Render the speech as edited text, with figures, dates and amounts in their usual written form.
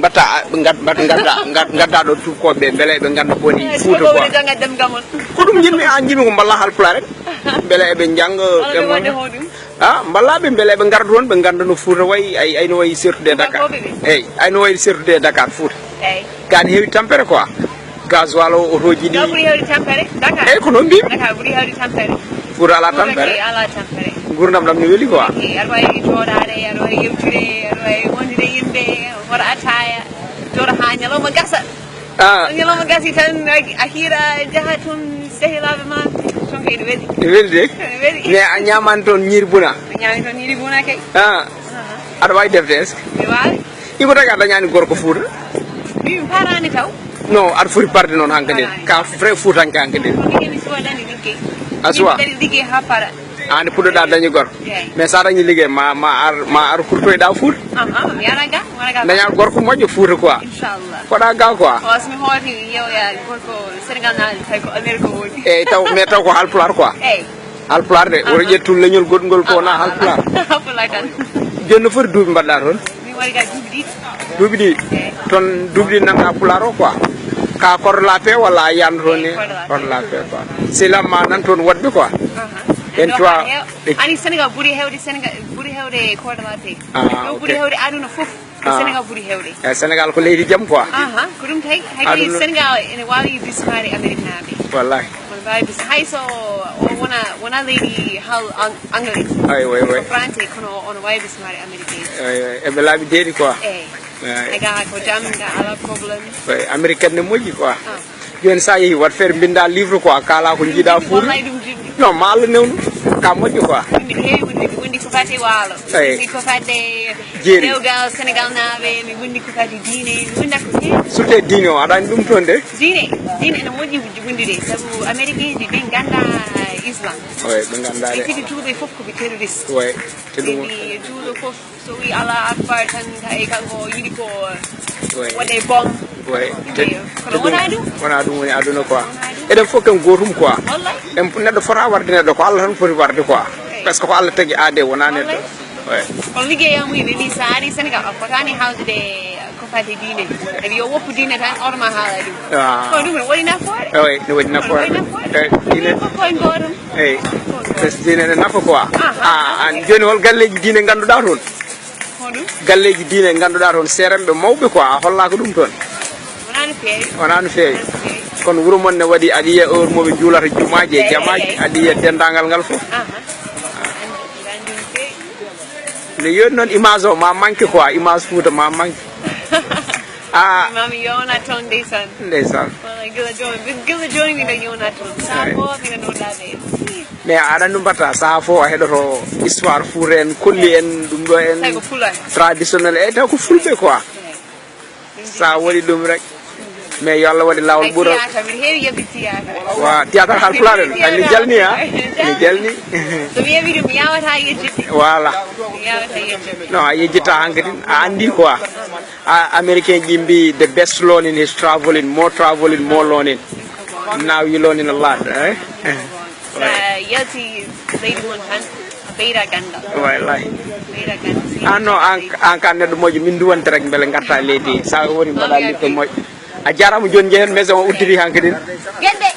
batta gadda do tukobe bele be ganda boni fuuto quoi ko dum jimmi an jimmi ko balla hal pula rek bele be jang balla be bele be gardo won be ganda no fuuto way ay no way surtout de Dakar ay no way surtout de Dakar fuuto kan heewi tampere quoi gasoil o roji di buri heewi tampere Dakar ko non bi Dakar buri heewi tampere fuuto ala tampere gurdam dam ni weli quoi arway jodade arway yewtire arway wondire yimbe wara ataya jora ha nyaloma gasa nyaloma gasi tan akira jahatun sehilabe ma ton kay welde ne a nyaman ton nyirbuna kay ada way def des mi wali iko daga dañani gorko fuuta mi parani taw non ar furi parde non hankade ka vrai fuutan ka hankade mi so dani dikke aswa dikke ha para ande pudo da dañi gor mais sa dañi liggé ma ar kurtoy da fuut mi araga dañal gorko mojo fuuta quoi inshallah ko da ga quoi wasmi hoti yow ya gorko Senegal na tay ko America woni taw mais taw ko halpular quoi halpular de wori jettul leñol godgol ko na halpular halpular kan jonno for duubi mbadda ton mi wari ga duubi di ton duubi nanga pularo quoi ka kor la pe wala yan roni kor la pe quoi c'est la manan ton wadde quoi en toi ani Senegal buri hewde ko la te do buri hewde aduna fof Senegal buri hewde Senegal ko leydi jam quoi ko dum tay hay Senegal ene wawi bismari America be wallahi wallahi bis hay so wana lady hal anglais ay way France kono on wawi bismari America e be labi dedi quoi aga ko jam ga ala problem americaine ne moji quoi jon sa yi wat faire binda livre quoi kala ko jida fur non mal newnu ka moji quoi windi ko fati walo windi ko fati Senegal Senegal nabe mi windi ko fati dine winda ko sute dine o adani dum ton de dine no moji windi de sabu americain di ben ganda islam be ganda de tigi tuube fof ko be terrorist te dum tuube fof so wi ala akbar tan kay kanko yidi ko wade bom wana dum woni aduna quoi eden fokem gotum quoi en neddo fota warde neddo ko Allah tan foti warde quoi parce que ko Allah tagi ade wona neddo on liggéeyam wi ni saari Senegal ko tani hawde ko fati dine e yo woppu dine tan orma haala dum ko dum woni nafoore ni woni nafoore dine ko ngorum dine ne nafa quoi an joni hol galleji dine ganduda ton galleji dine ganduda ton serembe mawbe quoi holla ko dum ton wonani feewi kono wuro mon ne wadi adiya heure mo be julata jumaaje jamaaji adiya dendangal ngal fof le yon non image o ma manki quoi image fuuta ma manki mami yona ton ndeysan wala gila joni mi yona ton sa ko mi no dade mais aɗa ɗum mbatta saha fo a heɗoto histoire foure en kolli en ɗum ɗo en traditionnel e taw ko fulɓe quoi sa waɗi ɗum rek mais yo Allah waɗi lawol ɓuura wa théâtre hal pulaɗen mi jalni mi jalni voilà non a yejjitta hankadi a andi quoi américain ji mbi the best learning is traveling more learning now you learning a lot yati lady mon tan beira ganda wallahi beira ganda no an kan neddo mojo min duwante rek bele garta leydi sa woni mbaɗa lippe moƴƴo a jarama joni jehen maison o uddiri hankadi gende